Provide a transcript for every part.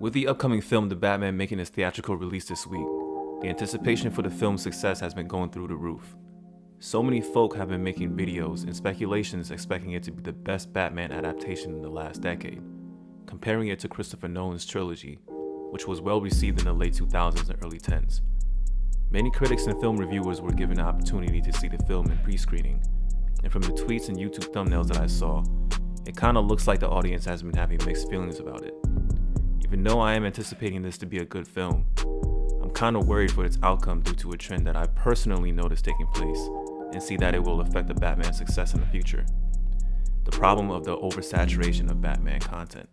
With the upcoming film The Batman making its theatrical release this week, the anticipation for the film's success has been going through the roof. So many folk have been making videos and speculations expecting it to be the best Batman adaptation in the last decade, comparing it to Christopher Nolan's trilogy, which was well received in the late 2000s and early 10s. Many critics and film reviewers were given the opportunity to see the film in pre-screening, and from the tweets and YouTube thumbnails that I saw, it kinda looks like the audience has been having mixed feelings about it. Even though I am anticipating this to be a good film, I'm kinda worried for its outcome due to a trend that I personally noticed taking place and see that it will affect the Batman success in the future. The problem of the oversaturation of Batman content.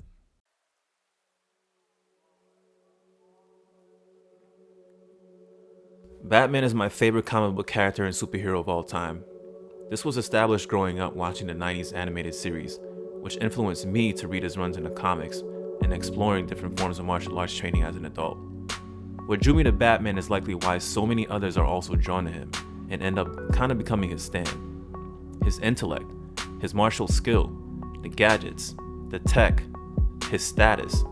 Batman is my favorite comic book character and superhero of all time. This was established growing up watching the 90s animated series, which influenced me to read his runs in the comics and exploring different forms of martial arts training as an adult. What drew me to Batman is likely why so many others are also drawn to him and end up kind of becoming his stan. His intellect, his martial skill, the gadgets, the tech, his status,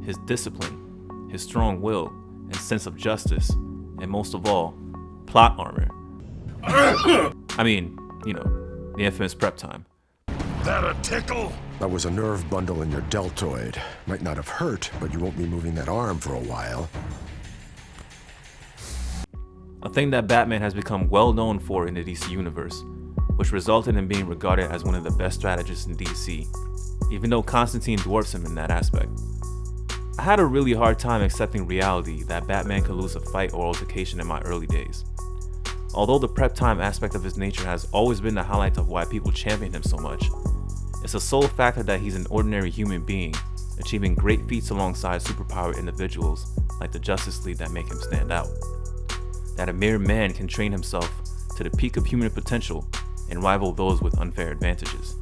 his discipline, his strong will and sense of justice, and most of all, plot armor. I mean, the infamous prep time. That a tickle? That was a nerve bundle in your deltoid. Might not have hurt, but you won't be moving that arm for a while. A thing that Batman has become well known for in the DC universe, which resulted in being regarded as one of the best strategists in DC, even though Constantine dwarfs him in that aspect. I had a really hard time accepting reality that Batman could lose a fight or altercation in my early days. Although the prep time aspect of his nature has always been the highlight of why people champion him so much, it's a sole factor that he's an ordinary human being, achieving great feats alongside superpowered individuals like the Justice League that make him stand out. That a mere man can train himself to the peak of human potential and rival those with unfair advantages,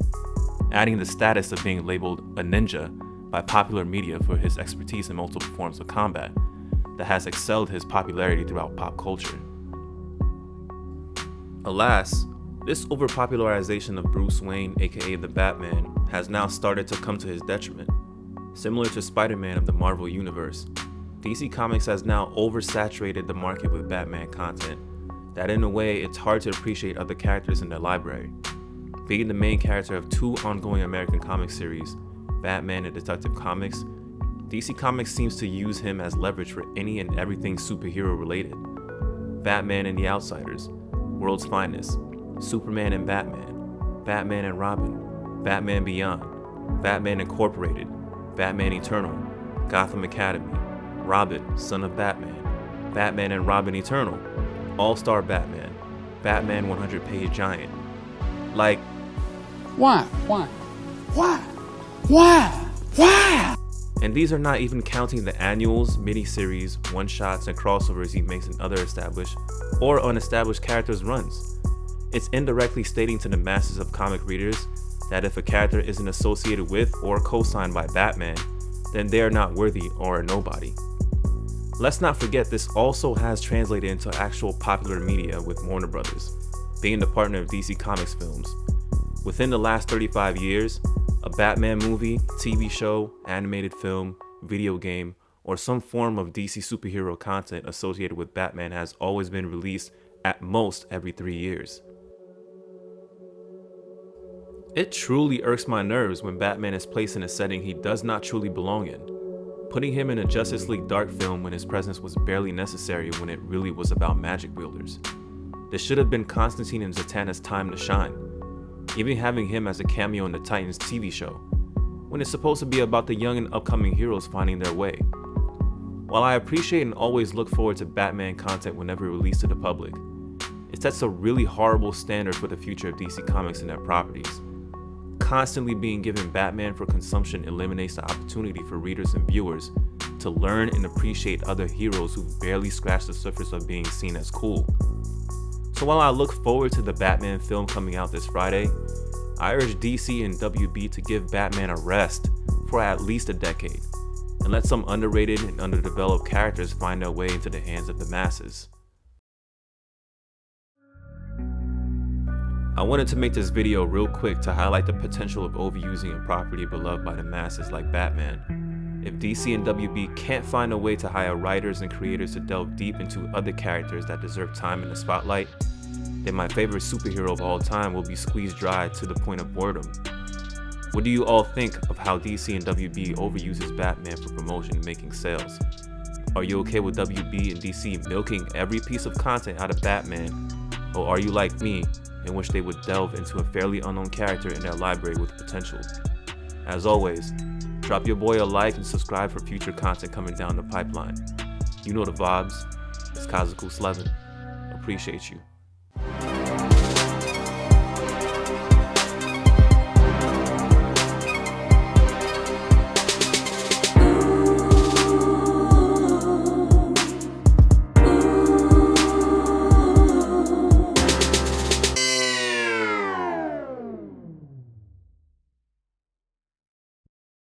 adding the status of being labeled a ninja by popular media for his expertise in multiple forms of combat that has excelled his popularity throughout pop culture. Alas, this overpopularization of Bruce Wayne, aka the Batman, has now started to come to his detriment. Similar to Spider-Man of the Marvel Universe, DC Comics has now oversaturated the market with Batman content, that in a way it's hard to appreciate other characters in their library. Being the main character of two ongoing American comic series, Batman and Detective Comics, DC Comics seems to use him as leverage for any and everything superhero related. Batman and the Outsiders, World's Finest, Superman and Batman, Batman and Robin, Batman Beyond, Batman Incorporated, Batman Eternal, Gotham Academy, Robin, Son of Batman, Batman and Robin Eternal, All-Star Batman, Batman 100-Page Giant. Like, Why? And these are not even counting the annuals, miniseries, one-shots, and crossovers he makes in other established or unestablished characters' runs. It's indirectly stating to the masses of comic readers that if a character isn't associated with or co-signed by Batman, then they are not worthy or a nobody. Let's not forget this also has translated into actual popular media with Warner Brothers, being the partner of DC Comics films. Within the last 35 years, a Batman movie, TV show, animated film, video game, or some form of DC superhero content associated with Batman has always been released at most every 3 years. It truly irks my nerves when Batman is placed in a setting he does not truly belong in, putting him in a Justice League Dark film when his presence was barely necessary when it really was about magic wielders. This should have been Constantine and Zatanna's time to shine, even having him as a cameo in the Titans TV show, when it's supposed to be about the young and upcoming heroes finding their way. While I appreciate and always look forward to Batman content whenever released to the public, it sets a really horrible standard for the future of DC Comics and their properties. Constantly being given Batman for consumption eliminates the opportunity for readers and viewers to learn and appreciate other heroes who've barely scratched the surface of being seen as cool. So while I look forward to the Batman film coming out this Friday, I urge DC and WB to give Batman a rest for at least a decade, and let some underrated and underdeveloped characters find their way into the hands of the masses. I wanted to make this video real quick to highlight the potential of overusing a property beloved by the masses like Batman, If DC and WB can't find a way to hire writers and creators to delve deep into other characters that deserve time in the spotlight, then my favorite superhero of all time will be squeezed dry to the point of boredom. What do you all think of how DC and WB overuses Batman for promotion and making sales? Are you okay with WB and DC milking every piece of content out of Batman? Or are you like me and wish they would delve into a fairly unknown character in their library with potential? As always, drop your boy a like and subscribe for future content coming down the pipeline. You know the vibes. It's Kaizoku Sleven. Appreciate you.